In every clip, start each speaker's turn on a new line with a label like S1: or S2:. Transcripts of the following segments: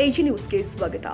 S1: AG ನ್ಯೂಸ್ಗೆ ಸ್ವಾಗತ.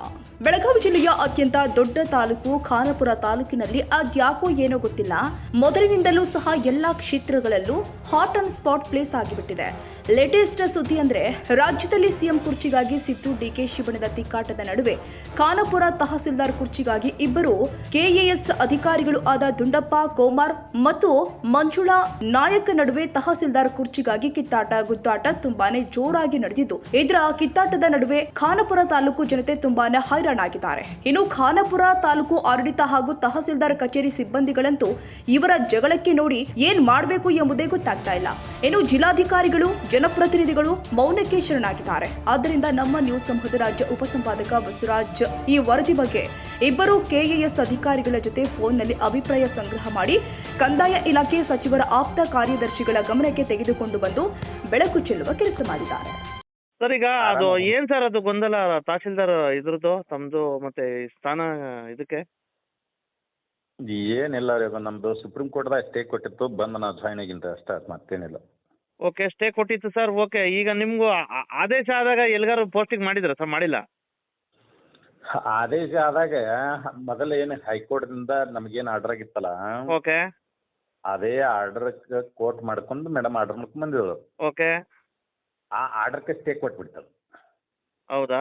S1: ಬೆಳಗಾವಿ ಜಿಲ್ಲೆಯ ಅತ್ಯಂತ ದೊಡ್ಡ ತಾಲೂಕು ಖಾನಾಪುರ ತಾಲೂಕಿನಲ್ಲಿ ಅದ್ಯಾಕೋ ಏನೋ ಗೊತ್ತಿಲ್ಲ, ಮೊದಲಿನಿಂದಲೂ ಸಹ ಎಲ್ಲಾ ಕ್ಷೇತ್ರಗಳಲ್ಲೂ ಹಾಟ್ ಅಂಡ್ ಸ್ಪಾಟ್ ಪ್ಲೇಸ್ ಆಗಿಬಿಟ್ಟಿದೆ. ಲೇಟೆಸ್ಟ್ ಸುದ್ದಿ ಅಂದ್ರೆ ರಾಜ್ಯದಲ್ಲಿ ಸಿಎಂ ಕುರ್ಚಿಗಾಗಿ ಸಿದ್ದು ಡಿಕೆಶಿ ಬಣದ ತಿಕ್ಕಾಟದ ನಡುವೆ ಖಾನಾಪುರ ತಹಸೀಲ್ದಾರ್ ಕುರ್ಚಿಗಾಗಿ ಇಬ್ಬರು ಕೆಎಎಸ್ ಅಧಿಕಾರಿಗಳು ಆದ ದುಂಡಪ್ಪ ಕೋಮಾರ್ ಮತ್ತು ಮಂಜುಳಾ ನಾಯಕ್ ನಡುವೆ ತಹಸೀಲ್ದಾರ್ ಕುರ್ಚಿಗಾಗಿ ಕಿತ್ತಾಟ ಗುದ್ದಾಟ ತುಂಬಾನೇ ಜೋರಾಗಿ ನಡೆದಿದ್ದು, ಇದರ ಕಿತ್ತಾಟದ ನಡುವೆ ಖಾನಾಪುರ ತಾಲೂಕು ಜನತೆ ತುಂಬಾನೇ ಹೈರಾಣಾಗಿದ್ದಾರೆ. ಇನ್ನು ಖಾನಾಪುರ ತಾಲೂಕು ಆಡಳಿತ ಹಾಗೂ ತಹಸೀಲ್ದಾರ್ ಕಚೇರಿ ಸಿಬ್ಬಂದಿಗಳಂತೂ ಇವರ ಜಗಳಕ್ಕೆ ನೋಡಿ ಏನ್ ಮಾಡಬೇಕು ಎಂಬುದೇ ಗೊತ್ತಾಗ್ತಾ ಇಲ್ಲ. ಇನ್ನು ಜಿಲ್ಲಾಧಿಕಾರಿಗಳು ಜನಪ್ರತಿನಿಧಿಗಳು ಮೌನಕ್ಕೆ ಶರಣಾಗಿದ್ದಾರೆ. ಆದ್ದರಿಂದ ನಮ್ಮ ನ್ಯೂಸ್ ಸಮೂಹದ ರಾಜ್ಯ ಉಪಸಂಪಾದಕ ಬಸವರಾಜ್ ಈ ವರದಿ ಬಗ್ಗೆ ಇಬ್ಬರು ಕೆಎಎಸ್ ಅಧಿಕಾರಿಗಳ ಜೊತೆ ಫೋನ್ನಲ್ಲಿ ಅಭಿಪ್ರಾಯ ಸಂಗ್ರಹ ಮಾಡಿ ಕಂದಾಯ ಇಲಾಖೆ ಸಚಿವರ ಆಪ್ತ ಕಾರ್ಯದರ್ಶಿಗಳ ಗಮನಕ್ಕೆ ತೆಗೆದುಕೊಂಡು ಬಂದು ಬೆಳಕು ಚೆಲ್ಲುವ ಕೆಲಸ ಮಾಡಿದ್ದಾರೆ.
S2: ಸರ್, ಈಗ ಅದು ಏನ್ ಸರ್ ಅದು ಗೊಂದಲ ತಹಸೀಲ್ದಾರ್ ಇದ್ರದ್ದು ತಮ್ದು ಮತ್ತೆ ಸ್ಥಾನ ಇದಕ್ಕೆ?
S3: ಏನಿಲ್ಲ ರೀ, ಅದು ನಮ್ದು ಸುಪ್ರೀಂ ಕೋರ್ಟ್ದಾಗ ಸ್ಟೇ ಕೊಟ್ಟಿತ್ತು, ಬಂದು ನಾವು ಜಾಯ್ನ್ ಆಗಿಂತ ಅಷ್ಟೇ, ಮತ್ತೇನಿಲ್ಲ.
S2: ಓಕೆ, ಸ್ಟೇ ಕೊಟ್ಟಿತ್ತು ಸರ್. ಓಕೆ, ಈಗ ನಿಮ್ಗೂ ಆದೇಶ ಆದಾಗ ಎಲ್ಗಾರು ಪೋಸ್ಟಿಂಗ್ ಮಾಡಿದ್ರ ಸರ್? ಮಾಡಿಲ್ಲ.
S3: ಆದೇಶ ಆದಾಗ ಮೊದಲು ಏನು ಹೈಕೋರ್ಟ್ದಿಂದ ನಮಗೇನು ಆರ್ಡರ್ ಆಗಿತ್ತಲ್ಲ,
S2: ಓಕೆ,
S3: ಅದೇ ಆರ್ಡರ್ ಕೋರ್ಟ್ ಮಾಡ್ಕೊಂಡು ಮೇಡಮ್ ಆರ್ಡರ್ ಮಾಡ್ಕೊಂಡು ಬಂದಿದ್ರು.
S2: ಓಕೆ,
S3: ಆ ಆರ್ಡರ್ಗೆ ಸ್ಟೇ ಕೊಟ್ಬಿಡ್ತದೆ.
S2: ಹೌದಾ?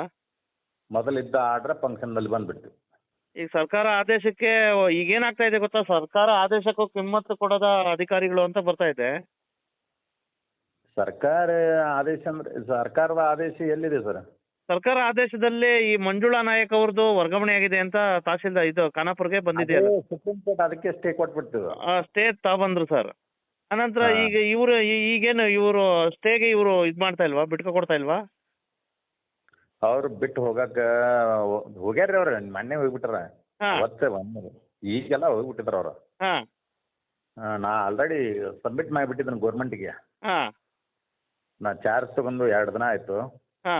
S3: ಮೊದಲಿದ್ದ ಆರ್ಡರ್ ಫಂಕ್ಷನ್ನಲ್ಲಿ ಬಂದ್ಬಿಡ್ತು.
S2: ಈಗ ಸರ್ಕಾರ ಆದೇಶಕ್ಕೆ ಈಗ ಏನಾಗ್ತಾ ಇದೆ ಗೊತ್ತಾ, ಸರ್ಕಾರ ಆದೇಶಕ್ಕೂ ಕಿಮ್ಮತ್ತು ಕೊಡದ ಅಧಿಕಾರಿಗಳು ಅಂತ ಬರ್ತಾ ಇದೆ.
S3: ಸರ್ಕಾರ ಆದೇಶ ಅಂದ್ರೆ ಸರ್ಕಾರದ ಆದೇಶ ಎಲ್ಲಿದೆ ಸರ್?
S2: ಸರ್ಕಾರ ಆದೇಶದಲ್ಲಿ ಈ ಮಂಜುಳಾ ನಾಯಕ್ ಅವ್ರದ್ದು ವರ್ಗಾವಣೆ ಆಗಿದೆ ಅಂತ ತಹಸೀಲ್ದಾರ್ ಇದು ಖಾನಾಪುರ್ಗೆ ಬಂದಿದೆ.
S3: ಸುಪ್ರೀಂ ಕೋರ್ಟ್ ಅದಕ್ಕೆ ಸ್ಟೇ ಕೊಟ್ಬಿಡ್ತದೆ.
S2: ಸ್ಟೇ ತಗೊಂಡ್ರು ಸರ್. ಅನಂತರ
S3: ಹಾ.
S2: ಈಗ ಈಗೇನು ಇವರು ಸ್ಟೇಗೆ ಇವರು ಇದು ಮಾಡ್ತಾ ಇಲ್ವಾ, ಬಿಟ್ಕೊ ಕೊಡ್ತಾ ಇಲ್ವಾ?
S3: ಅವ್ರು ಬಿಟ್ಟು ಹೋಗಕ್ಕೆ ಹೋಗ್ಯಾರ್ರಿ, ಅವ್ರು ಮೊನ್ನೆ ಹೋಗ್ಬಿಟ್ಟಾರ.
S2: ಹಾ.
S3: ಅವತ್ತೇ ಈಗೆಲ್ಲ ಹೋಗ್ಬಿಟ್ಟಿದ್ರ ಅವ್ರು.
S2: ಹಾ
S3: ನಾ ಆಲ್ರೆಡಿ ಸಬ್ಮಿಟ್ ಮಾಡಿಬಿಟ್ಟಿದ್ದೀನಿ ಗೌರ್ಮೆಂಟಿಗೆ.
S2: ಹಾ
S3: ನಾ ಚಾರ್ಜ್ ತಗೊಂಡು 2 ದಿನ ಆಯಿತು.
S2: ಹಾ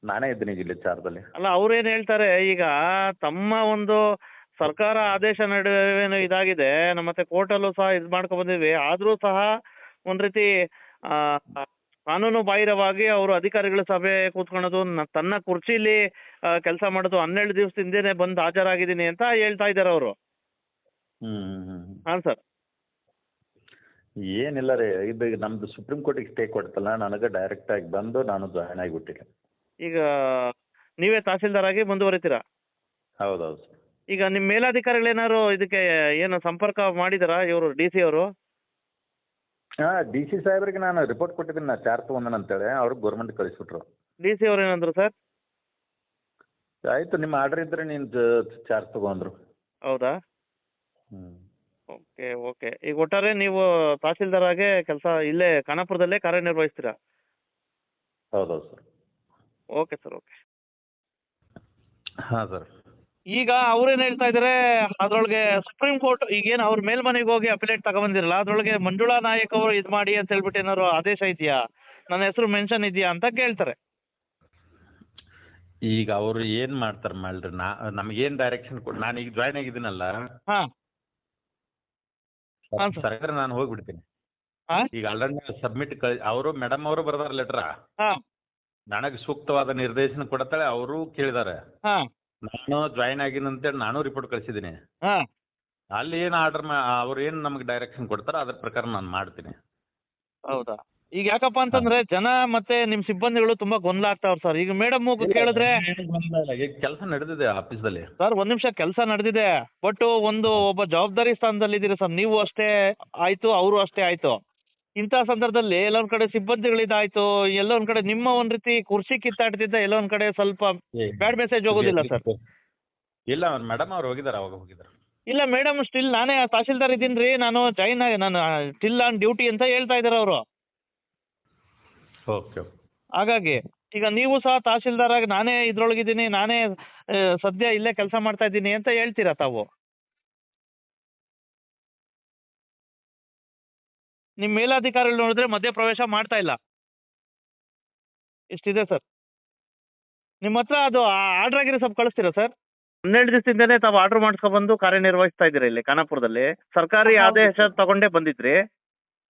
S3: ನಾನೇ ಇದ್ದೀನಿ ಈಗ ಇಲ್ಲಿ ಚಾರ್ಜಲ್ಲಿ.
S2: ಅಲ್ಲ, ಅವ್ರೇನ್ ಹೇಳ್ತಾರೆ ಈಗ ತಮ್ಮ ಒಂದು ಸರ್ಕಾರ ಆದೇಶ ನಡುವೆ ಇದಾಗಿದೆ, ಮತ್ತೆ ಕೋರ್ಟಲ್ಲೂ ಸಹ ಇದು ಮಾಡ್ಕೊಂಡ್ ಬಂದಿದ್ವಿ, ಆದ್ರೂ ಸಹ ಒಂದ್ ರೀತಿ ಕಾನೂನು ಬಾಹಿರವಾಗಿ ಅವರು ಅಧಿಕಾರಿಗಳ ಸಭೆ ಕೂತ್ಕೊಳ್ಳೋದು, ತನ್ನ ಕುರ್ಚಿಲಿ ಕೆಲಸ ಮಾಡೋದು, 12 ದಿವಸದ ಹಿಂದೆನೆ ಬಂದು ಹಾಜರಾಗಿದ್ದೀನಿ ಅಂತ ಹೇಳ್ತಾ ಇದ್ದಾರೆ ಅವರು. ಹಾಂ ಸರ್.
S3: ಏನಿಲ್ಲ ರೀ, ಇದು ನಮ್ದು ಸುಪ್ರೀಂ ಕೋರ್ಟಿಗೆ ಸ್ಟೇ ಕೊಡ್ತಲ್ಲ, ನನಗೆ ಡೈರೆಕ್ಟ್ ಆಗಿ ಬಂದು ನಾನು ಜಾಯ್ನ್ ಆಗಿಬಿಟ್ಟಿಲ್ಲ.
S2: ಈಗ ನೀವೇ ತಹಸೀಲ್ದಾರ್ ಆಗಿ ಮುಂದುವರಿತೀರಾ?
S3: ಹೌದೌದು ಸರ್.
S2: ಈಗ ನಿಮ್ಮ ಮೇಲಾಧಿಕಾರಿಗಳೇನಾದ್ರು ಇದಕ್ಕೆ ಏನು ಸಂಪರ್ಕ ಮಾಡಿದಾರಾ ಇವರು DC ಅವರು?
S3: DC ಸಾಹೇಬ್ರಿಗೆ ನಾನು ರಿಪೋರ್ಟ್ ಕೊಟ್ಟಿದ್ದೀನಿ, ನಾ ಚಾರ್ಜ್ ತೊಗೊಂಡೇನೆ ಅಂತೇಳಿ. ಅವ್ರಿಗೆ ಗೌರ್ಮೆಂಟ್ ಕಳಿಸ್ಬಿಟ್ರು.
S2: DC ಅವ್ರು ಏನಂದ್ರು ಸರ್?
S3: ಆಯಿತು, ನಿಮ್ಮ ಆರ್ಡರ್ ಇದ್ದರೆ ನೀನು ಚಾರ್ಜ್ ತೊಗೊಂಡ್ರು.
S2: ಹೌದಾ? Okay okay. ಈಗ ಒಟ್ಟಾರೆ ನೀವು ತಹಸೀಲ್ದಾರ್ ಆಗಿ ಕೆಲಸ ಇಲ್ಲೇ ಖಾನಾಪುರದಲ್ಲೇ ಕಾರ್ಯನಿರ್ವಹಿಸ್ತೀರಾ?
S3: ಹೌದೌದು ಸರ್.
S2: Okay sir, okay.
S3: ಹಾಂ ಸರ್.
S2: ಈಗ ಅವ್ರೇನು ಹೇಳ್ತಾ ಇದ್ದಾರೆ, ಅದ್ರೊಳಗೆ ಸುಪ್ರೀಂ ಕೋರ್ಟ್ ಈಗೇನು ಅವ್ರ ಮೇಲ್ಮನೆಗೆ ಹೋಗಿ ಅಪಿಲೇಟ್ ತಗೊಂಬಂದಿರಲ್ಲ, ಅದ್ರೊಳಗೆ ಮಂಜುಳಾ ನಾಯಕ್ ಅವರು ಇದು ಮಾಡಿ ಅಂತ ಹೇಳ್ಬಿಟ್ಟು ಏನಾದ್ರು ಆದೇಶ ಇದೆಯಾ, ನನ್ನ ಹೆಸರು ಮೆನ್ಷನ್ ಇದೆಯಾ ಅಂತ ಕೇಳ್ತಾರೆ.
S3: ಈಗ ಅವರು ಏನು ಮಾಡ್ತಾರೆ ಮಾಡ್ರಿ, ನಮಗೇನು ಡೈರೆಕ್ಷನ್ ಕೊಡಿ. ನಾನು ಈಗ ಜಾಯ್ನ್ ಆಗಿದ್ದೀನಲ್ಲ,
S2: ಹಾಂ ಹಾಂ ಸರ್.
S3: ಸರ್ಕಾರ ನಾನು ಹೋಗ್ಬಿಡ್ತೀನಿ.
S2: ಹಾಂ
S3: ಈಗ ಆಲ್ರೆಡಿ ಸಬ್ಮಿಟ್ ಅವರು ಮೇಡಮ್ ಅವರು ಬರ್ದಾರ ಲೆಟ್ರ,
S2: ಹಾಂ
S3: ನನಗೆ ಸೂಕ್ತವಾದ ನಿರ್ದೇಶನ ಕೊಡ್ತಾಳೆ. ಅವರು ಕೇಳಿದ್ದಾರೆ,
S2: ಹಾಂ
S3: ನಾನು ಜಾಯ್ನ್ ಆಗಿನ ಅಂತೇಳಿ ನಾನು ರಿಪೋರ್ಟ್ ಕಳಿಸಿದ್ದೀನಿ.
S2: ಹಾಂ.
S3: ಅಲ್ಲಿ ಏನು ಆರ್ಡರ್ ಅವ್ರು ಏನು ನಮಗೆ ಡೈರೆಕ್ಷನ್ ಕೊಡ್ತಾರೋ ಅದ್ರ ಪ್ರಕಾರ ನಾನು ಮಾಡ್ತೀನಿ.
S2: ಹೌದಾ? ಈಗ ಯಾಕಪ್ಪ ಅಂತಂದ್ರೆ ಜನ ಮತ್ತೆ ನಿಮ್ಮ ಸಿಬ್ಬಂದಿಗಳು ತುಂಬಾ ಗೊಂದಲ ಆಗ್ತಾವ್ರು ಸರ್. ಈಗ ಮೇಡಮ್ ಕೇಳಿದ್ರೆ
S3: ಈಗ ಕೆಲಸ ನಡೆದಿದೆ ಆಫೀಸಲ್ಲಿ
S2: ಸರ್, ಒಂದ್ ನಿಮಿಷ, ಕೆಲಸ ನಡೆದಿದೆ, ಬಟ್ ಒಬ್ಬ ಜವಾಬ್ದಾರಿ ಸ್ಥಾನದಲ್ಲಿ ಇದ್ದೀರಿ ಸರ್, ನೀವು ಅಷ್ಟೇ ಆಯ್ತು, ಅವರು ಅಷ್ಟೇ ಆಯ್ತು. ಇಂಥ ಸಂದರ್ಭದಲ್ಲಿ ಎಲ್ಲೊಂದ್ ಕಡೆ ಸಿಬ್ಬಂದಿಗಳಿದಾಯ್ತು, ಎಲ್ಲೊಂದ್ ಕಡೆ ನಿಮ್ಮ ಒಂದ್ ರೀತಿ ಕುರ್ಚಿ ಕಿತ್ತಾಟದಿಂದ ಎಲ್ಲೊಂದ್ ಕಡೆ ಸ್ವಲ್ಪ ಬ್ಯಾಡ್ ಮೆಸೇಜ್ ಹೋಗೋದಿಲ್ಲ ಸರ್?
S3: ಇಲ್ಲ, ಮೇಡಮ್ ಅವ್ರು ಹೋಗಿದ್ದಾರೆ, ಅವಾಗ ಹೋಗಿದ್ದಾರೆ.
S2: ಇಲ್ಲ ಮೇಡಮ್, ಸ್ಟಿಲ್ ನಾನೇ ತಹಸೀಲ್ದಾರ್ ಇದ್ದೀನಿ ರೀ, ನಾನು ನಾನು ಸ್ಟಿಲ್ ಆನ್ ಡ್ಯೂಟಿ ಅಂತ ಹೇಳ್ತಾ ಇದ್ದಾರೆ ಅವರು.
S3: ಓಕೆ.
S2: ಹಾಗಾಗಿ ಈಗ ನೀವು ಸಹ ತಹಸೀಲ್ದಾರ್ ಆಗಿ ನಾನೇ ಇದ್ರೊಳಗಿದ್ದೀನಿ, ನಾನೇ ಸದ್ಯ ಇಲ್ಲೇ ಕೆಲಸ ಮಾಡ್ತಾ ಇದ್ದೀನಿ ಅಂತ ಹೇಳ್ತೀರಾ ತಾವು? ನಿಮ್ಮ ಮೇಲಾಧಿಕಾರಿಗಳು ನೋಡಿದ್ರೆ ಮಧ್ಯ ಪ್ರವೇಶ ಮಾಡ್ತಾ ಇಲ್ಲ. ಇಷ್ಟಿದೆ ಸರ್. ನಿಮ್ಮ ಹತ್ರ ಅದು ಆರ್ಡರ್ ಆಗಿರೋ ಸ್ವಲ್ಪ ಕಳಿಸ್ತೀರಾ ಸರ್? 12 ದಿವಸದಿಂದನೇ ತಾವು ಆರ್ಡರ್ ಮಾಡಿಸ್ಕೊಬಂದು ಕಾರ್ಯನಿರ್ವಹಿಸ್ತಾ ಇದ್ದೀರಾ ಇಲ್ಲಿ ಖಾನಾಪುರದಲ್ಲಿ. ಸರ್ಕಾರಿ
S4: ಹೌದು
S2: ಆದೇಶ
S4: ಸರ್.
S2: ತಗೊಂಡೇ ಬಂದಿದ್ರಿ.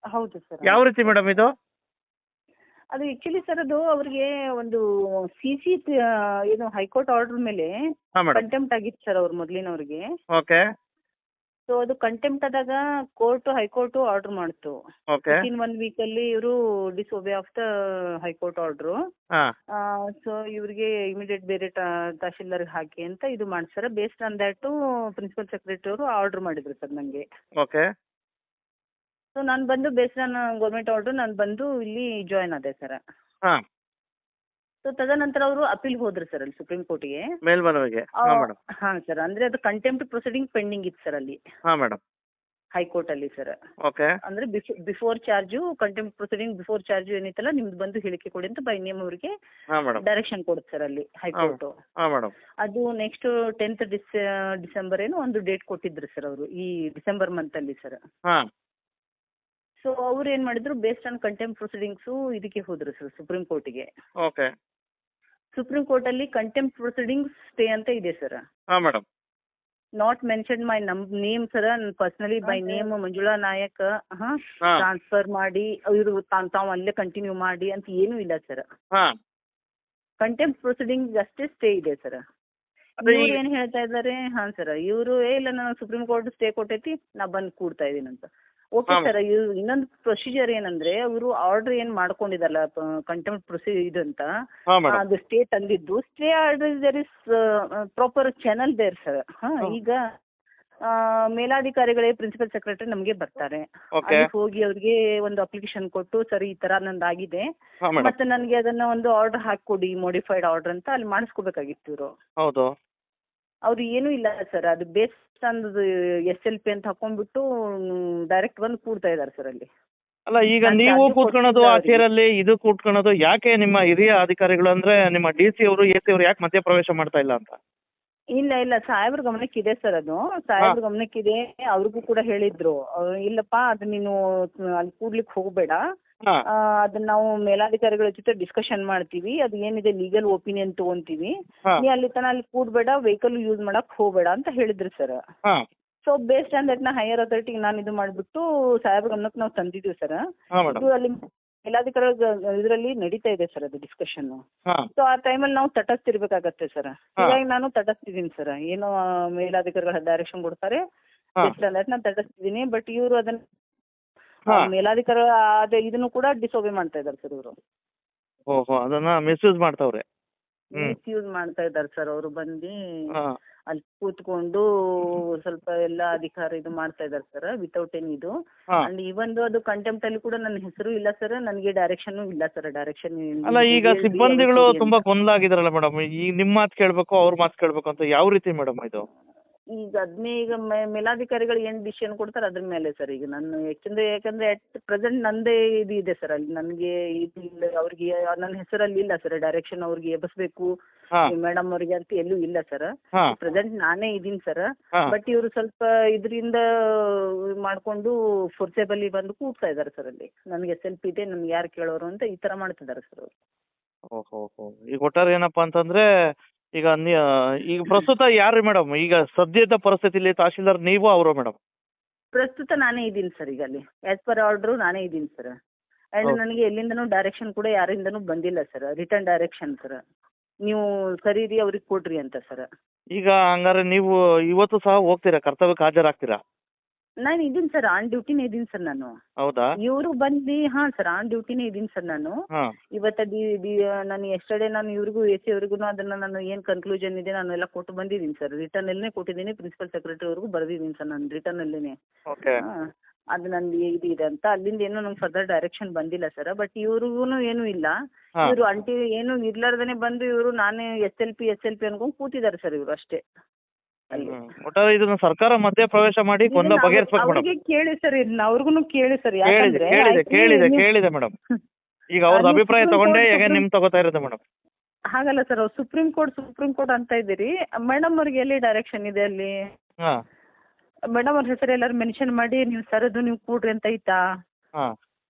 S4: ಹೌದು ಸರ್.
S2: ಯಾವ ರೀತಿ ಮೇಡಮ್ ಇದು?
S4: ಅದು ಆಕ್ಚುಲಿ ಸರ್ ಅದು ಅವ್ರಿಗೆ ಒಂದು ಸಿ ಏನು ಹೈಕೋರ್ಟ್ ಆರ್ಡರ್ ಮೇಲೆ
S2: ಹಾಂ ಮೇಡಮ್.
S4: ಕಂಟೆಂಪ್ಟ್ ಆಗಿತ್ತು ಸರ್ ಅವ್ರ ಮೊದಲಿನವ್ರಿಗೆ.
S2: ಓಕೆ
S4: ಸೊ ಅದು ಕಂಟೆಂಪ್ಟ್ ಆದಾಗ ಹೈಕೋರ್ಟು ಆರ್ಡರ್ ಮಾಡ್ತು.
S2: ಓಕೆ
S4: ವಿತಿನ್ 1 week ಅಲ್ಲಿ ಇವರು disobey of the high court order.
S2: ಹಾಂ
S4: ಸೊ ಇವ್ರಿಗೆ ಇಮಿಡಿಯೇಟ್ ಬೇರೆ ತಹಶೀಲ್ದಾರ್ಗೆ ಹಾಕಿ ಅಂತ ಇದು ಮಾಡಿ ಸರ್. Based on that principal secretary ಅವರು ಆರ್ಡರ್ ಮಾಡಿದ್ರು ಸರ್ ನನಗೆ.
S2: ಓಕೆ
S4: ಸೊ ನಾನು ಬಂದು ಬೇಸ್ಡ್ ಆನ್ ಗೌರ್ಮೆಂಟ್ ಆರ್ಡ್ರು ನಾನು ಬಂದು ಇಲ್ಲಿ ಜಾಯ್ನ್ ಆದೆ ಸರ್.
S2: ಹಾಂ
S4: ಸೊ ತದನಂತರ ಅವರು ಅಪೀಲ್ ಹೋದ್ರು ಸರ್ ಅಲ್ಲಿ ಸುಪ್ರೀಂ ಕೋರ್ಟ್ಗೆ.
S2: ಮೇಲ್ಮನವಿಗೆ. ಹಾಂ ಮೇಡಮ್.
S4: ಹಾಂ ಸರ್, ಅಂದ್ರೆ ಅದು ಕಂಟೆಂಪ್ಟ್ ಪ್ರೊಸೀಡಿಂಗ್ ಪೆಂಡಿಂಗ್ ಇತ್ತು ಸರ್ ಅಲ್ಲಿ
S2: ಹಾಂ ಮೇಡಮ್.
S4: ಹೈಕೋರ್ಟ್ ಅಲ್ಲಿ ಸರ್.
S2: ಓಕೆ
S4: ಅಂದ್ರೆ before charge contempt proceeding before charge ಏನಿತ್ತಲ್ಲ ನಿಮ್ದು ಬಂದು ಹೇಳಿಕೆ ಕೊಡಿ ಅಂತ ಬೈ ನೇಮ್ ಅವರಿಗೆ
S2: ಹಾಂ ಮೇಡಮ್.
S4: ಡೈರೆಕ್ಷನ್ ಕೊಡುತ್ತೆ ಸರ್ ಅಲ್ಲಿ ಹೈಕೋರ್ಟ್.
S2: ಹಾಂ ಮೇಡಮ್.
S4: ಅದು ನೆಕ್ಸ್ಟ್ 10th ಡಿಸೆಂಬರ್ ಏನೋ ಒಂದು ಡೇಟ್ ಕೊಟ್ಟಿದ್ರು ಸರ್ ಅವರು ಈ ಡಿಸೆಂಬರ್ ಮಂತ್ ಅಲ್ಲಿ ಸರ್.
S2: ಹಾಂ
S4: ಸೊ ಅವ್ರು ಏನ್ ಮಾಡಿದ್ರು ಬೇಸ್ಡ್ ಆನ್ ಕಂಟೆಂಪ್ಟ್ ಪ್ರೊಸೀಡಿಂಗ್ಸು ಇದಕ್ಕೆ ಹೋದ್ರು ಸರ್ ಸುಪ್ರೀಂ ಕೋರ್ಟಿಗೆ.
S2: ಓಕೆ
S4: ಸುಪ್ರೀಂ ಕೋರ್ಟ್ ಅಲ್ಲಿ ಕಂಟೆಂಪ್ಟ್ ಪ್ರೊಸೀಡಿಂಗ್ಸ್ ಸ್ಟೇ ಅಂತ ಇದೆ ಸರ್.
S2: ಹಾಂ madam.
S4: Not mention my name sir. Personally by name Manjula Nayak
S2: ಹಾಂ
S4: ಟ್ರಾನ್ಸ್ಫರ್ ಮಾಡಿ ಇವರು ತಾವು ಅಲ್ಲೇ ಕಂಟಿನ್ಯೂ ಮಾಡಿ ಅಂತ ಏನೂ ಇಲ್ಲ ಸರ್.
S2: ಹಾಂ
S4: ಕಂಟೆಂಪ್ಟ್ ಪ್ರೊಸೀಡಿಂಗ್ ಅಷ್ಟೇ ಸ್ಟೇ ಇದೆ ಸರ್.
S2: ಅದೇ
S4: ಇವ್ರು ಏನ್ ಹೇಳ್ತಾ ಇದ್ದಾರೆ, ಹಾಂ ಸರ್, ಇವರು ಇಲ್ಲ ನಾನು ಸುಪ್ರೀಂ ಕೋರ್ಟ್ ಸ್ಟೇ ಕೊಟ್ಟೈತಿ ನಾ ಬಂದು ಕೂಡ್ತಾ ಇದೀನಿ ಅಂತ. ಓಕೆ
S2: ಹಾಂ.
S4: ಸರ್, ಇನ್ನೊಂದು ಪ್ರೊಸೀಜರ್ ಏನಂದ್ರೆ ಅವರು ಆರ್ಡರ್ ಏನ್ ಮಾಡ್ಕೊಂಡಿದ್ದಲ್ಲ ಕಂಟೆಂಪ್ಟ್ ಪ್ರೊಸೀಜರ್ ಅಂತ,
S2: ಹಾಂ ಮೇಡಮ್.
S4: ಅದು ಸ್ಟೇ ತಂದಿದ್ದು stay order there is proper channel there sir. ಈಗ ಮೇಲಾಧಿಕಾರಿಗಳೇ ಪ್ರಿನ್ಸಿಪಲ್ ಸೆಕ್ರೆಟರಿ ನಮಗೆ ಬರ್ತಾರೆ.
S2: ಓಕೆ
S4: ಅಲ್ಲಿ ಹೋಗಿ ಅವ್ರಿಗೆ ಒಂದು ಅಪ್ಲಿಕೇಶನ್ ಕೊಟ್ಟು ಸರ್ ಈ ತರ ನಂದಾಗಿದೆ
S2: ಹಾಂ ಮೇಡಮ್.
S4: ಮತ್ತೆ ನನಗೆ ಅದನ್ನ ಒಂದು ಆರ್ಡರ್ ಹಾಕೊಡಿ ಮಾಡಿಫೈಡ್ ಆರ್ಡರ್ ಅಂತ ಅಲ್ಲಿ ಮಾಡಿಸ್ಕೋಬೇಕಾಗಿತ್ತು ಇವರು.
S2: ಹೌದು.
S4: ಅವ್ರು ಏನೂ ಇಲ್ಲ ಸರ್, ಅದು ಬೇಸ್ಡ್ ಆನ್ SLP ಅಂತ ಹಾಕೊಂಡ್ಬಿಟ್ಟು ಡೈರೆಕ್ಟ್ ಬಂದು ಕೂಡ್ತಾ ಇದ್ದಾರೆ ಸರ್ ಅಲ್ಲಿ.
S2: ಅಲ್ಲ ಈಗ
S4: ನಾನ್
S2: ನೀವು
S4: ಚಾರ್ಜ್
S2: ಕೂತ್ಕೊಳ್ಳೋದು
S4: ಕೊಟ್ಟಿದ್ದೆ
S2: ಆ
S4: ಅವ್ರಿಗೆ.
S2: ಚೇರಲ್ಲಿ ಇದು ಕೂತ್ಕೊಳ್ಳೋದು ಯಾಕೆ ನಿಮ್ಮ ಹಿರಿಯ ಅಧಿಕಾರಿಗಳು ಅಂದ್ರೆ ನಿಮ್ಮ DC ಅವರು AC ಅವರು ಯಾಕೆ ಮಧ್ಯ ಪ್ರವೇಶ ಮಾಡ್ತಾ ಇಲ್ಲ ಅಂತ?
S4: ಇಲ್ಲ ಸಾಹೇಬ್ರ ಗಮನಕ್ಕಿದೆ ಸರ್, ಅದು ಸಾಹೇಬ್ರ ಗಮನಕ್ಕಿದೆ. ಅವ್ರಿಗೂ ಕೂಡ ಹೇಳಿದ್ರು ಇಲ್ಲಪ್ಪ ಅದು ನೀನು ಅಲ್ಲಿ ಕೂಡ್ಲಿಕ್ಕೆ ಹೋಗ್ಬೇಡ,
S2: ಹಾಂ
S4: ಅದನ್ನ ನಾವು ಮೇಲಾಧಿಕಾರಿಗಳ ಜೊತೆ ಡಿಸ್ಕಷನ್ ಮಾಡ್ತೀವಿ, ಅದು ಏನಿದೆ ಲೀಗಲ್ ಒಪಿನಿಯನ್ ತಗೊಂತೀವಿ,
S2: ಹಾಂ
S4: ನೀ ಅಲ್ಲಿ ತನ ಅಲ್ಲಿ ಕೂಡ್ಬೇಡ, ವೆಹಿಕಲ್ ಯೂಸ್ ಮಾಡಕ್ ಹೋಗ್ಬೇಡ ಅಂತ ಹೇಳಿದ್ರು ಸರ್.
S2: ಹಾಂ
S4: ಸೊ ಬೇಸ್ಡ್ ಆನ್ ದಟ್ ನಾ ಹೈಯರ್ ಅಥಾರಿಟಿಗೆ ನಾನು ಇದು ಮಾಡಿಬಿಟ್ಟು ಸಾಹೇಬ್ರ ಗಮನಕ್ಕೆ ನಾವು ತಂದಿದ್ದೀವಿ ಸರ್.
S2: ಹಾಂ ಮೇಡಮ್.
S4: ಇದು ಅಲ್ಲಿ ಮೇಲಾಧಿಕಾರಿ ಇದರಲ್ಲಿ ನಡೀತಾ ಇದೆ ಸರ್ ಅದು ಡಿಸ್ಕಷನ್.
S2: ಹಾಂ
S4: ಸೊ ಆ ಟೈಮಲ್ಲಿ ನಾವು ತಟಸ್ಥಿರ್ಬೇಕಾಗತ್ತೆ ಸರ್. ಹೀಗಾಗಿ ನಾನು ತಟಸ್ಥಿದ್ದೀನಿ ಸರ್. ಏನೋ ಮೇಲಾಧಿಕಾರಿಗಳ ಡೈರೆಕ್ಷನ್ ಕೊಡ್ತಾರೆ
S2: ಹಾಂ
S4: ಬೇಸ್ಡ್ ಆನ್ ದಟ್ ನಾನು ತಟಸ್ಥಿದ್ದೀನಿ. ಬಟ್ ಇವರು ಅದನ್ನ
S2: ಹಾಂ.
S4: ಮೇಲಾಧಿಕಾರಿ ಅದೇ ಇದನ್ನು ಕೂಡ ಡಿಸೋಬೆ ಮಾಡ್ತಾ ಇದ್ದಾರೆ ಸರ್ ಇವರು.
S2: ಓಹೋ ಅದನ್ನ ಮಿಸ್ಯೂಸ್ ಮಾಡ್ತಾವ್ರೆ.
S4: ಮಿಸ್ಯೂಸ್ ಮಾಡ್ತಾ ಇದ್ದಾರೆ ಸರ್ ಅವರು. ಬಂದು
S2: ಹಾಂ
S4: ಅಲ್ಲಿ ಕೂತ್ಕೊಂಡು ಸ್ವಲ್ಪ ಎಲ್ಲ ಅಧಿಕಾರ ಇದು ಮಾಡ್ತಾ ಇದ್ದಾರೆ ಸರ್ ವಿತೌಟ್ ಎನಿ ಇದು.
S2: ಹಾಂ.
S4: ಅಂಡ್ ಇವನ್ ಅದು ಕಂಟೆಂಪ್ಟ್ ಅಲ್ಲಿ ಕೂಡ ನನ್ನ ಹೆಸರು ಇಲ್ಲ ಸರ್, ನನಗೆ ಡೈರೆಕ್ಷನ್ ಇಲ್ಲ ಸರ್. ಡೈರೆಕ್ಷನ್
S2: ಅಲ್ಲ ಈಗ ಸಿಬ್ಬಂದಿಗಳು ತುಂಬಾ ಗೊಂದಲ ಆಗಿದಾರಲ್ಲ ಮೇಡಮ್, ಈಗ ನಿಮ್ಮ ಮಾತು ಕೇಳಬೇಕು ಅವ್ರ ಮಾತು ಕೇಳಬೇಕು ಅಂತ ಯಾವ ರೀತಿ ಮೇಡಮ್ ಇದು?
S4: ಈಗ ಅದನ್ನೇ ಈಗ ಮೇಲಾಧಿಕಾರಿಗಳು ಏನು ಡಿಸಿಷನ್ ಕೊಡ್ತಾರೆ ಅದ್ರ ಮೇಲೆ ಸರ್. ಈಗ ನಾನು ಯಾಕಂದ್ರೆ ಅಟ್ ಪ್ರೆಸೆಂಟ್ ನಂದೇ ಇದು ಇದೆ ಸರ್ ಅಲ್ಲಿ. ನನಗೆ ಇದು ಇಲ್ಲ, ಅವ್ರಿಗೆ ನನ್ನ ಹೆಸರಲ್ಲಿ ಇಲ್ಲ ಸರ್ ಡೈರೆಕ್ಷನ್ ಅವ್ರಿಗೆ ಎಬ್ಬಿಸ್ಬೇಕು
S2: ಹಾಂ
S4: ಮೇಡಮ್ ಅವ್ರಿಗೆ ಅಂತ ಎಲ್ಲೂ ಇಲ್ಲ ಸರ್.
S2: ಹಾಂ
S4: ಪ್ರೆಸೆಂಟ್ ನಾನೇ ಇದೀನಿ ಸರ್.
S2: ಹಾಂ
S4: ಬಟ್ ಇವರು ಸ್ವಲ್ಪ ಇದರಿಂದ ಮಾಡ್ಕೊಂಡು ಫೋರ್ಸೇಬಲಿ ಬಂದು ಕೂಡ್ತಾ ಇದ್ದಾರೆ ಸರ್ ಅಲ್ಲಿ. ನನಗೆ SLP ಇದೆ, ನನ್ಗೆ ಯಾರು ಕೇಳೋರು ಅಂತ ಈ ತರ ಮಾಡ್ತಿದ್ದಾರೆ ಸರ್ ಅವರು.
S2: ಓಹೋ ಈಗ ಒಟ್ಟಾರೆ ಏನಪ್ಪಾ ಅಂತಂದ್ರೆ ಈಗ ಈಗ ಪ್ರಸ್ತುತ ಯಾರು ಮೇಡಮ್ ಈಗ ಸದ್ಯದ ಪರಿಸ್ಥಿತಿಲಿ ತಹಶೀಲ್ದಾರ್ ನೀವು ಅವರು ಮೇಡಮ್?
S4: ಪ್ರಸ್ತುತ ನಾನೇ ಇದ್ದೀನಿ ಸರ್ ಈಗ ಅಲ್ಲಿ. ಆಸ್ ಪರ್ ಆರ್ಡರ್ ನಾನೇ ಇದ್ದೀನಿ ಸರ್. ಅಂಡ್ ನನಗೆ ಎಲ್ಲಿಂದನೂ ಡೈರೆಕ್ಷನ್ ಕೂಡ ಯಾರಿಂದನೂ ಬಂದಿಲ್ಲ ಸರ್, ರಿಟರ್ನ್ ಡೈರೆಕ್ಷನ್ ಸರ್. ನೀವು ಸರಿರಿ ಅವ್ರಿಗೆ ಕೊಡ್ರಿ ಅಂತ ಸರ್.
S2: ಈಗ ಹಂಗಾರೆ ನೀವು ಇವತ್ತು ಸಹ ಹೋಗ್ತೀರಾ, ಕರ್ತವ್ಯಕ್ಕೆ ಹಾಜರಾಗ್ತೀರಾ?
S4: ನಾನು ಇದ್ದೀನಿ ಸರ್, ಆನ್ ಡ್ಯೂಟಿನೇ ಇದ್ದೀನಿ ಸರ್ ನಾನು.
S2: ಹೌದಾ?
S4: ಇವರು ಬಂದು ಹಾಂ ಸರ್ ಆನ್ ಡ್ಯೂಟಿನೇ ಇದ್ದೀನಿ ಸರ್ ನಾನು.
S2: ಹಾಂ
S4: ಇವತ್ತ ನಾನು ಎಸ್ಟರ್ಡೇ ನಾನು ಇವ್ರಿಗೂ AC ಅವ್ರಿಗೂ ಅದನ್ನ ನಾನು ಏನು ಕನ್ಕ್ಲೂಷನ್ ಇದೆ ನಾನು ಎಲ್ಲ ಕೊಟ್ಟು ಬಂದಿದ್ದೀನಿ ಸರ್. ರಿಟರ್ನ್ ಅಲ್ಲೇ ಕೊಟ್ಟಿದ್ದೀನಿ, ಪ್ರಿನ್ಸಿಪಲ್ ಸೆಕ್ರೆಟರಿ ಅವ್ರಿಗೂ ಬರೆದಿದ್ದೀನಿ ಸರ್ ನಾನು ರಿಟರ್ನ್ ಅಲ್ಲೇನೆ.
S2: ಓಕೆ
S4: ಅದು ನಂದು ಇದು ಇದೆ ಅಂತ. ಅಲ್ಲಿಂದ ಏನೂ ನಂಗೆ ಫರ್ದರ್ ಡೈರೆಕ್ಷನ್ ಬಂದಿಲ್ಲ ಸರ್. ಬಟ್ ಇವ್ರಿಗೂ ಏನೂ ಇಲ್ಲ.
S2: ಹಾಂ
S4: ಇವರು ಏನು ಇರ್ಲಾರ್ದೇನೆ ಬಂದು ಇವರು ನಾನೇ SLP ಅನ್ಕೊಂಡು ಕೂತಿದ್ದಾರೆ ಸರ್ ಇವರು ಅಷ್ಟೇ ಅಲ್ಲಿ.
S2: ಒಟ್ಟಾರೆ ಇದನ್ನ ಸರ್ಕಾರ ಮಧ್ಯ ಪ್ರವೇಶ ಮಾಡಿ ಗೊಂದಲ ಬಗೆಹರಿಸ್ಬೇಕು ಮೇಡಮ್.
S4: ಅವ್ರಿಗೆ ಕೇಳಿ ಸರ್, ಇದನ್ನ ಅವ್ರಿಗೂ ಕೇಳಿ ಸರ್.
S2: ಕೇಳಿದೆ
S4: ಯಾಕಂದ್ರೆ
S2: ಕೇಳಿದೆ ಮೇಡಮ್. ಈಗ ಅವ್ರದ್ದು ಅಭಿಪ್ರಾಯ ತಗೊಂಡೆ ಹೇಗೆ ನಿಮ್ ತಗೋತಾ ಇರೋದು ಮೇಡಮ್?
S4: ಹಾಗಲ್ಲ ಸರ್, ಅವ್ರು ಸುಪ್ರೀಂ ಕೋರ್ಟ್ ಅಂತ ಇದ್ದೀರಿ. ಮೇಡಮ್ ಅವ್ರಿಗೆ ಎಲ್ಲಿ ಡೈರೆಕ್ಷನ್ ಇದೆ ಅಲ್ಲಿ?
S2: ಹಾಂ
S4: ಮೇಡಮ್ ಅವ್ರ ಹೆಸರು ಎಲ್ಲರೂ ಮೆನ್ಷನ್ ಮಾಡಿ ನೀವು ಸರ್ ಅದು ನೀವು ಕೂಡ್ರಿ ಅಂತ ಐತಾ?
S2: ಹಾಂ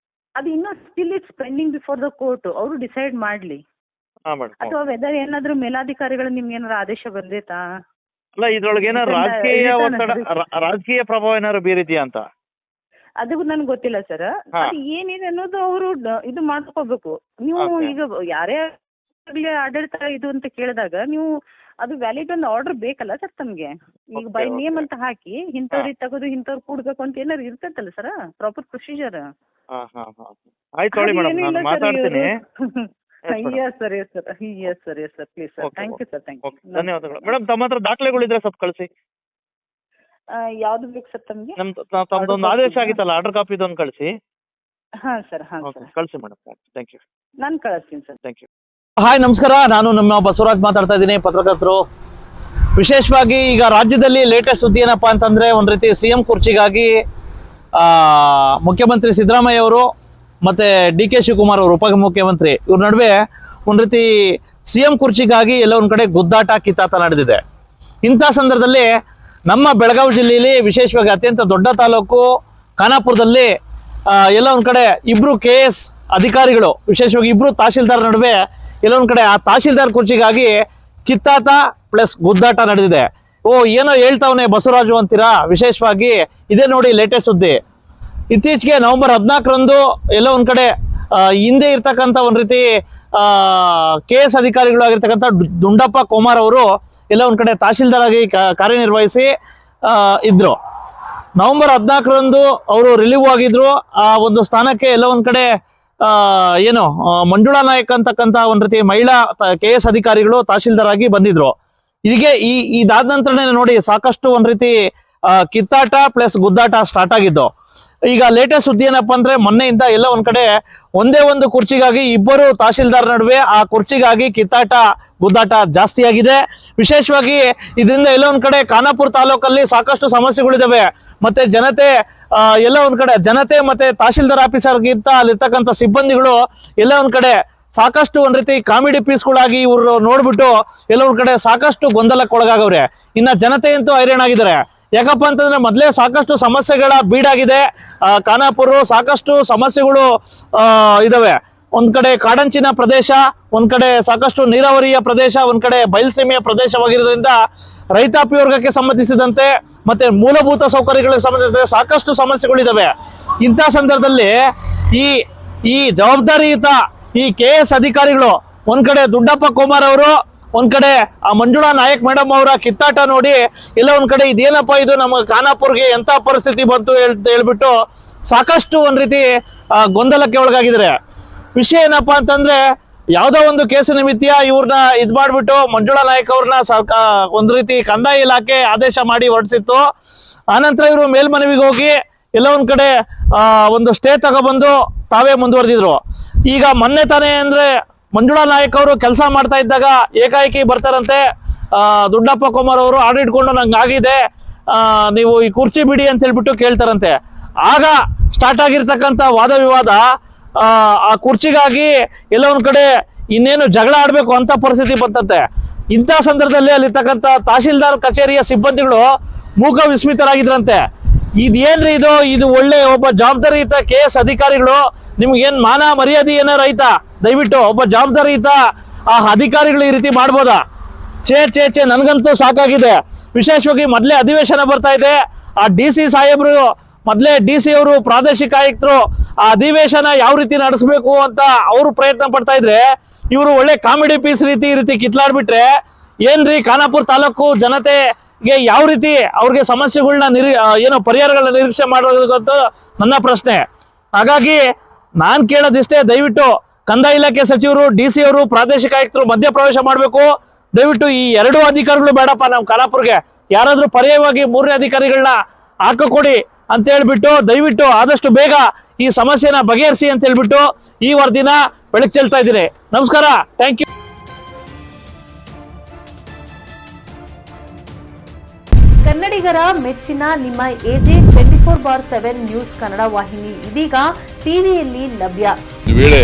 S4: ಅದು ಇನ್ನೂ still it's pending before the court. ಅವರು ಡಿಸೈಡ್ ಮಾಡ್ಲಿ.
S2: ಹಾಂ ಮೇಡಮ್.
S4: ಅಥವಾ ವೆದರ್ ಏನಾದ್ರು ಮೇಲಾಧಿಕಾರಿಗಳು ನಿಮ್ಗೆ ಏನಾದ್ರು ಆದೇಶ ಬಂದೈತಾ?
S2: ಅಲ್ಲ ಇದ್ರೊಳಗೆ ಏನಾರು ರಾಜಕೀಯ ಒತ್ತಡ ರಾಜಕೀಯ ಪ್ರಭಾವ ಏನಾದ್ರು ಬೀರಿದ್ಯಾ ಅಂತ?
S4: ಅದು ನನ್ಗೆ ಗೊತ್ತಿಲ್ಲ ಸರ್.
S2: ಹಾ.
S4: ಅದು ಏನಿದೆ ಅನ್ನೋದು ಅವರು ಇದು ಮಾಡ್ಕೋಬೇಕು. ನೀವು
S2: Okay.
S4: ಈಗ ಯಾರೇ ಆಗ್ಲಿ ಆಡಳಿತ ಇದು ಅಂತ ಕೇಳಿದಾಗ ನೀವು ಅದು ವ್ಯಾಲಿಡ್ ಒಂದು ಆರ್ಡರ್ ಬೇಕಲ್ಲ ಸರ್ ತಮ್ಗೆ. ಈಗ
S2: Okay,
S4: ಬೈ ನೇಮ್
S2: okay.
S4: ಅಂತ ಹಾಕಿ ಇಂಥವ್ರಿಗೆ ತೆಗೆದು ಇಂಥವ್ರು ಕೂಡ್ಬೇಕು ಅಂತ ಏನಾರು ಇರ್ತೈತಲ್ಲ ಸರ್ ಪ್ರಾಪರ್ ಪ್ರೊಸೀಜರ್.
S2: ಹಾ ಹಾ ಹಾ ಆಯ್ತು ನೋಡಿ ಮೇಡಮ್, ನಾನು ಮಾತಾಡ್ತೀನಿ.
S4: Yes sir yes sir yes sir yes sir please sir.
S2: Okay,
S4: thank you sir, thank
S2: okay,
S4: you.
S2: ಧನ್ಯವಾದಗಳು ಮೇಡಮ್. ತಮ್ಮ ಹತ್ರ ದಾಖಲೆಗಳಿದ್ರೆ ಸ್ವಲ್ಪ ಕಳಿಸಿ.
S4: ಯಾವ್ದು ಬೇಕು ಸರ್ ತಮಗೆ?
S2: ತಮ್ದೊಂದು ಆದೇಶ ಆಗಿತ್ತಲ್ಲ, ಆರ್ಡರ್ ಕಾಪಿದು ಒಂದು ಕಳಿಸಿ.
S4: ಹಾಂ ಸರ್, ಹಾಂ
S2: ಓಕೆ,
S4: ಸರ್,
S2: ಕಳಿಸಿ ಮೇಡಮ್. Thank you.
S4: ನಾನು ಕಳಿಸ್ತೀನಿ ಸರ್.
S2: Thank you.
S5: ಹಾಯ್, ನಮಸ್ಕಾರ. ನಾನು ನಮ್ಮ ಬಸವರಾಜ್ ಮಾತಾಡ್ತಾ ಇದ್ದೀನಿ, ಪತ್ರಕರ್ತರು. ವಿಶೇಷವಾಗಿ ಈಗ ರಾಜ್ಯದಲ್ಲಿ ಲೇಟೆಸ್ಟ್ ಸುದ್ದಿ ಏನಪ್ಪ ಅಂತಂದರೆ, ಒಂದು ರೀತಿ ಸಿ ಎಂ ಕುರ್ಚಿಗಾಗಿ ಮುಖ್ಯಮಂತ್ರಿ ಸಿದ್ದರಾಮಯ್ಯ ಅವರು ಮತ್ತು ಡಿ ಕೆ ಶಿವಕುಮಾರ್ ಅವರು ಉಪಮುಖ್ಯಮಂತ್ರಿ ಇವ್ರ ನಡುವೆ ಒಂದು ರೀತಿ ಸಿ ಎಂ ಕುರ್ಚಿಗಾಗಿ ಎಲ್ಲ ಒಂದು ಕಡೆ ಗುದ್ದಾಟ ಕಿತ್ತಾಟ ನಡೆದಿದೆ. ಇಂಥ ಸಂದರ್ಭದಲ್ಲಿ ನಮ್ಮ ಬೆಳಗಾವಿ ಜಿಲ್ಲೆಯಲ್ಲಿ ವಿಶೇಷವಾಗಿ ಅತ್ಯಂತ ದೊಡ್ಡ ತಾಲೂಕು ಖಾನಾಪುರದಲ್ಲಿ ಎಲ್ಲ ಒಂದು ಕಡೆ ಇಬ್ಬರು KS ಅಧಿಕಾರಿಗಳು, ವಿಶೇಷವಾಗಿ ಇಬ್ಬರು ತಹಶೀಲ್ದಾರ್ ನಡುವೆ ಎಲ್ಲ ಒಂದು ಕಡೆ ಆ ತಹಶೀಲ್ದಾರ್ ಕುರ್ಚಿಗಾಗಿ ಕಿತ್ತಾಟ ಪ್ಲಸ್ ಗುದ್ದಾಟ ನಡೆದಿದೆ. ಏನೋ ಹೇಳ್ತಾವನೆ ಬಸವರಾಜು ಅಂತೀರಾ? ವಿಶೇಷವಾಗಿ ಇದೇ ನೋಡಿ ಲೇಟೆಸ್ಟ್ ಸುದ್ದಿ. ಇತ್ತೀಚೆಗೆ ನವೆಂಬರ್ 14ರಂದು ಎಲ್ಲ ಒಂದು ಕಡೆ ಹಿಂದೆ ಇರ್ತಕ್ಕಂಥ ಒಂದು ರೀತಿ KS ಅಧಿಕಾರಿಗಳು ಆಗಿರ್ತಕ್ಕಂಥ ದುಂಡಪ್ಪ ಕುಮಾರ್ ಅವರು ಎಲ್ಲ ಒಂದು ಕಡೆ ತಹಶೀಲ್ದಾರ್ ಆಗಿ ಕಾರ್ಯನಿರ್ವಹಿಸಿ ಇದ್ರು. ನವೆಂಬರ್ 14ರಂದು ಅವರು ರಿಲೀವ್ ಆಗಿದ್ರು. ಆ ಒಂದು ಸ್ಥಾನಕ್ಕೆ ಎಲ್ಲ ಒಂದು ಕಡೆ ಮಂಜುಳಾ ನಾಯಕ್ ಅಂತಕ್ಕಂಥ ಒಂದು ರೀತಿ ಮಹಿಳಾ KS ಅಧಿಕಾರಿಗಳು ತಹಶೀಲ್ದಾರ್ ಆಗಿ ಬಂದಿದ್ರು. ಇದಕ್ಕೆ ಇದಾದ ನಂತರನೇ ನೋಡಿ ಸಾಕಷ್ಟು ಒಂದು ರೀತಿ ಕಿತ್ತಾಟ ಪ್ಲಸ್ ಗುದ್ದಾಟ ಸ್ಟಾರ್ಟ್ ಆಗಿದ್ದು. ಈಗ ಲೇಟೆಸ್ಟ್ ಸುದ್ದಿ ಏನಪ್ಪಾ ಅಂದ್ರೆ, ಮೊನ್ನೆಯಿಂದ ಎಲ್ಲ ಒಂದ್ ಕಡೆ ಒಂದೇ ಒಂದು ಕುರ್ಚಿಗಾಗಿ ಇಬ್ಬರು ತಹಶೀಲ್ದಾರ್ ನಡುವೆ ಆ ಕುರ್ಚಿಗಾಗಿ ಕಿತ್ತಾಟ ಗುದ್ದಾಟ ಜಾಸ್ತಿ ಆಗಿದೆ. ವಿಶೇಷವಾಗಿ ಇದರಿಂದ ಎಲ್ಲ ಒಂದ್ ಕಡೆ ಖಾನಾಪುರ ತಾಲೂಕಲ್ಲಿ ಸಾಕಷ್ಟು ಸಮಸ್ಯೆಗಳಿದಾವೆ. ಮತ್ತೆ ಜನತೆ ಎಲ್ಲ ಒಂದ್ ಕಡೆ ಜನತೆ ಮತ್ತೆ ತಹಶೀಲ್ದಾರ್ ಆಫೀಸರ್ಗಿಂತ ಅಲ್ಲಿರ್ತಕ್ಕಂಥ ಸಿಬ್ಬಂದಿಗಳು ಎಲ್ಲ ಒಂದ್ ಕಡೆ ಸಾಕಷ್ಟು ಒಂದ್ ರೀತಿ ಕಾಮಿಡಿ ಪೀಸ್ಗಳಾಗಿ ಇವರು ನೋಡ್ಬಿಟ್ಟು ಎಲ್ಲ ಒಂದ್ ಕಡೆ ಸಾಕಷ್ಟು ಗೊಂದಲಕ್ಕೆ ಒಳಗಾಗವ್ರೆ. ಇನ್ನ ಜನತೆ ಅಂತೂ ಹೈರಾಣಾಗಿದ್ದಾರೆ. ಯಾಕಪ್ಪ ಅಂತಂದ್ರೆ ಮೊದಲೇ ಸಾಕಷ್ಟು ಸಮಸ್ಯೆಗಳ ಬೀಡಾಗಿದೆ ಖಾನಾಪುರ. ಸಾಕಷ್ಟು ಸಮಸ್ಯೆಗಳು ಇದಾವೆ. ಒಂದ್ ಕಡೆ ಕಾಡಂಚಿನ ಪ್ರದೇಶ, ಒಂದ್ ಕಡೆ ಸಾಕಷ್ಟು ನೀರಾವರಿಯ ಪ್ರದೇಶ, ಒಂದ್ ಕಡೆ ಬಯಲುಸೀಮೆಯ ಪ್ರದೇಶವಾಗಿರೋದ್ರಿಂದ ರೈತಾಪಿ ವರ್ಗಕ್ಕೆ ಸಂಬಂಧಿಸಿದಂತೆ ಮತ್ತೆ ಮೂಲಭೂತ ಸೌಕರ್ಯಗಳಿಗೆ ಸಂಬಂಧಿಸಿದಂತೆ ಸಾಕಷ್ಟು ಸಮಸ್ಯೆಗಳಿದಾವೆ. ಇಂಥ ಸಂದರ್ಭದಲ್ಲಿ ಈ ಜವಾಬ್ದಾರಿಯುತ ಈ KS ಅಧಿಕಾರಿಗಳು ಒಂದ್ ಕಡೆ ದುಡ್ಡಪ್ಪ ಕುಮಾರ್ ಅವರು, ಒಂದ್ ಕಡೆ ಆ ಮಂಜುಳಾ ನಾಯಕ್ ಮೇಡಮ್ ಅವರ ಕಿತ್ತಾಟ ನೋಡಿ ಎಲ್ಲ ಒಂದ್ ಕಡೆ ಇದೇನಪ್ಪ ಇದು ನಮ್ಮ ಖಾನಾಪುರ್ಗೆ ಎಂತ ಪರಿಸ್ಥಿತಿ ಬಂತು ಹೇಳ್ಬಿಟ್ಟು ಸಾಕಷ್ಟು ಒಂದ್ ರೀತಿ ಗೊಂದಲಕ್ಕೆ ಒಳಗಾಗಿದ್ದಾರೆ. ವಿಷಯ ಏನಪ್ಪಾ ಅಂತಂದ್ರೆ, ಯಾವ್ದೋ ಒಂದು ಕೇಸು ನಿಮಿತ್ತ ಇವ್ರನ್ನ ಇದ್ ಮಾಡ್ಬಿಟ್ಟು ಮಂಜುಳಾ ನಾಯಕ್ ಅವ್ರನ್ನ ಒಂದ್ ರೀತಿ ಕಂದಾಯ ಇಲಾಖೆ ಆದೇಶ ಮಾಡಿ ಹೊರಡಿಸಿತ್ತು. ಆನಂತರ ಇವರು ಮೇಲ್ಮನವಿಗೆ ಹೋಗಿ ಎಲ್ಲ ಒಂದ್ ಕಡೆ ಒಂದು ಸ್ಟೇ ತಗೊಬಂದು ತಾವೇ ಮುಂದುವರೆದಿದ್ರು. ಈಗ ಮೊನ್ನೆ ತಾನೇ ಅಂದ್ರೆ ಮಂಜುಳಾ ನಾಯಕ್ ಅವರು ಕೆಲಸ ಮಾಡ್ತಾ ಇದ್ದಾಗ ಏಕಾಏಕಿ ಬರ್ತಾರಂತೆ ದುಡ್ಡಪ್ಪ ಕುಮಾರ್ ಅವರು ಆರ್ಡರ್ ಇಟ್ಕೊಂಡು ನಂಗೆ ಆಗಿದೆ, ನೀವು ಈ ಕುರ್ಚಿ ಬಿಡಿ ಅಂತ ಹೇಳ್ಬಿಟ್ಟು ಕೇಳ್ತಾರಂತೆ. ಆಗ ಸ್ಟಾರ್ಟ್ ಆಗಿರ್ತಕ್ಕಂಥ ವಾದ ವಿವಾದ ಆ ಕುರ್ಚಿಗಾಗಿ ಎಲ್ಲ ಒಂದ್ ಕಡೆ ಇನ್ನೇನು ಜಗಳ ಆಡ್ಬೇಕು ಅಂತ ಪರಿಸ್ಥಿತಿ ಬಂತಂತೆ. ಇಂಥ ಸಂದರ್ಭದಲ್ಲಿ ಅಲ್ಲಿರ್ತಕ್ಕಂಥ ತಹಶೀಲ್ದಾರ್ ಕಚೇರಿಯ ಸಿಬ್ಬಂದಿಗಳು ಮೂಕ ವಿಸ್ಮಿತರಾಗಿದ್ರಂತೆ. ಇದೇನ್ರಿ ಇದು ಒಳ್ಳೆ ಒಬ್ಬ ಜವಾಬ್ದಾರಿಯುತ KS ಅಧಿಕಾರಿಗಳು, ನಿಮ್ಗೇನ್ ಮಾನ ಮರ್ಯಾದೆ ಏನಾರ ಐತಾ? ದಯವಿಟ್ಟು ಒಬ್ಬ ಜವಾಬ್ದಾರಿಯುತ ಆ ಅಧಿಕಾರಿಗಳು ಈ ರೀತಿ ಮಾಡ್ಬೋದಾ? ಚೇ ನನ್ಗಂತೂ ಸಾಕಾಗಿದೆ. ವಿಶೇಷವಾಗಿ ಮೊದಲೇ ಅಧಿವೇಶನ ಬರ್ತಾ ಇದೆ. ಆ DC ಸಾಹೇಬ್ರು ಮೊದಲೇ DC ಅವರು ಪ್ರಾದೇಶಿಕ ಆಯುಕ್ತರು ಆ ಅಧಿವೇಶನ ಯಾವ ರೀತಿ ನಡೆಸಬೇಕು ಅಂತ ಅವರು ಪ್ರಯತ್ನ ಪಡ್ತಾ ಇದ್ರೆ, ಇವರು ಒಳ್ಳೆ ಕಾಮಿಡಿ ಪೀಸ್ ಈ ರೀತಿ ಕಿತ್ಲಾಡ್ಬಿಟ್ರೆ ಏನ್ರಿ ಖಾನಾಪುರ ತಾಲೂಕು ಜನತೆಗೆ ಯಾವ ರೀತಿ ಅವ್ರಿಗೆ ಸಮಸ್ಯೆಗಳನ್ನ ಪರಿಹಾರಗಳನ್ನ ನಿರೀಕ್ಷೆ ಮಾಡೋದು ಅಂತ ನನ್ನ ಪ್ರಶ್ನೆ. ಹಾಗಾಗಿ ನಾನ್ ಕೇಳೋದಿಷ್ಟೇ, ದಯವಿಟ್ಟು ಕಂದಾಯ ಇಲಾಖೆ ಸಚಿವರು, DC ಅವರು, ಪ್ರಾದೇಶಿಕ ಆಯುಕ್ತರು ಮಧ್ಯಪ್ರವೇಶ ಮಾಡಬೇಕು. ದಯವಿಟ್ಟು ಈ ಎರಡೂ ಅಧಿಕಾರಿಗಳು ಬೇಡಪ್ಪ ನಮ್ಮ ಖಾನಾಪುರ್ಗೆ, ಯಾರಾದ್ರೂ ಪರ್ಯಾಯವಾಗಿ 3ನೇ ಅಧಿಕಾರಿಗಳನ್ನ ಹಾಕಿಕೊಡಿ ಅಂತ ಹೇಳ್ಬಿಟ್ಟು ದಯವಿಟ್ಟು ಆದಷ್ಟು ಬೇಗ ಈ ಸಮಸ್ಯೆನ ಬಗೆಹರಿಸಿ ಅಂತ ಹೇಳ್ಬಿಟ್ಟು ಈ ವರದಿನ ಬೆಳಕು ಚೆಲ್ತಾ ಇದ್ದೀನಿ. ನಮಸ್ಕಾರ, ಥ್ಯಾಂಕ್ ಯು.
S6: ಕನ್ನಡಿಗರ ಮೆಚ್ಚಿನ ನಿಮ್ಮ AJ 24/7 ನ್ಯೂಸ್ ಕನ್ನಡ ವಾಹಿನಿ ಇದೀಗ ಟಿವಿಯಲ್ಲಿ ಲಭ್ಯ.
S7: ವೇಳೆ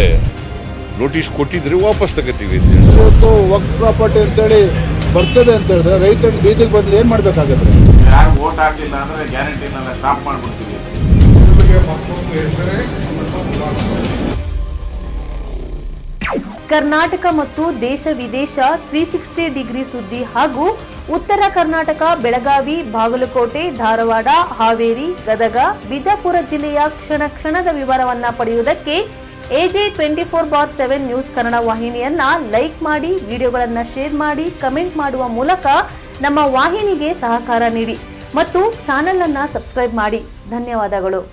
S7: ನೋಟಿಸ್ ಕೊಟ್ಟಿದ್ರೆ ವಾಪಸ್ ತಗೋತೀವಿ.
S8: ಇವತ್ತು ವಕ್ಫ್ ಪ್ರಾಪರ್ಟಿ ಅಂತೇಳಿ ಬರ್ತದೆ ಅಂತ ಹೇಳಿದ್ರೆ ರೈತರು ಬೀದಿಗೆ ಬದಲು ಏನ್ ಮಾಡ್ಬೇಕಾಗತ್ತೆ?
S9: ಯಾರು ವೋಟ್ ಹಾಕಿಲ್ಲ ಅಂದ್ರೆ ಗ್ಯಾರಂಟಿನೆಲ್ಲ ಸ್ಟಾಪ್ ಮಾಡ್ಬಿಡ್ತೀವಿ.
S6: ಕರ್ನಾಟಕ ಮತ್ತು ದೇಶ ವಿದೇಶ 360 ಡಿಗ್ರಿ ಸುದ್ದಿ ಹಾಗೂ ಉತ್ತರ ಕರ್ನಾಟಕ, ಬೆಳಗಾವಿ, ಬಾಗಲಕೋಟೆ, ಧಾರವಾಡ, ಹಾವೇರಿ, ಗದಗ, ಬಿಜಾಪುರ ಜಿಲ್ಲೆಯ ಕ್ಷಣ ಕ್ಷಣದ ವಿವರವನ್ನ ಪಡೆಯುವುದಕ್ಕೆ AJ 24/7 ನ್ಯೂಸ್ ಕನ್ನಡ ವಾಹಿನಿಯನ್ನ ಲೈಕ್ ಮಾಡಿ, ವಿಡಿಯೋಗಳನ್ನ ಶೇರ್ ಮಾಡಿ, ಕಮೆಂಟ್ ಮಾಡುವ ಮೂಲಕ ನಮ್ಮ ವಾಹಿನಿಗೆ ಸಹಕಾರ ನೀಡಿ ಮತ್ತು ಚಾನೆಲ್ ಅನ್ನ ಸಬ್ಸ್ಕ್ರೈಬ್ ಮಾಡಿ. ಧನ್ಯವಾದಗಳು.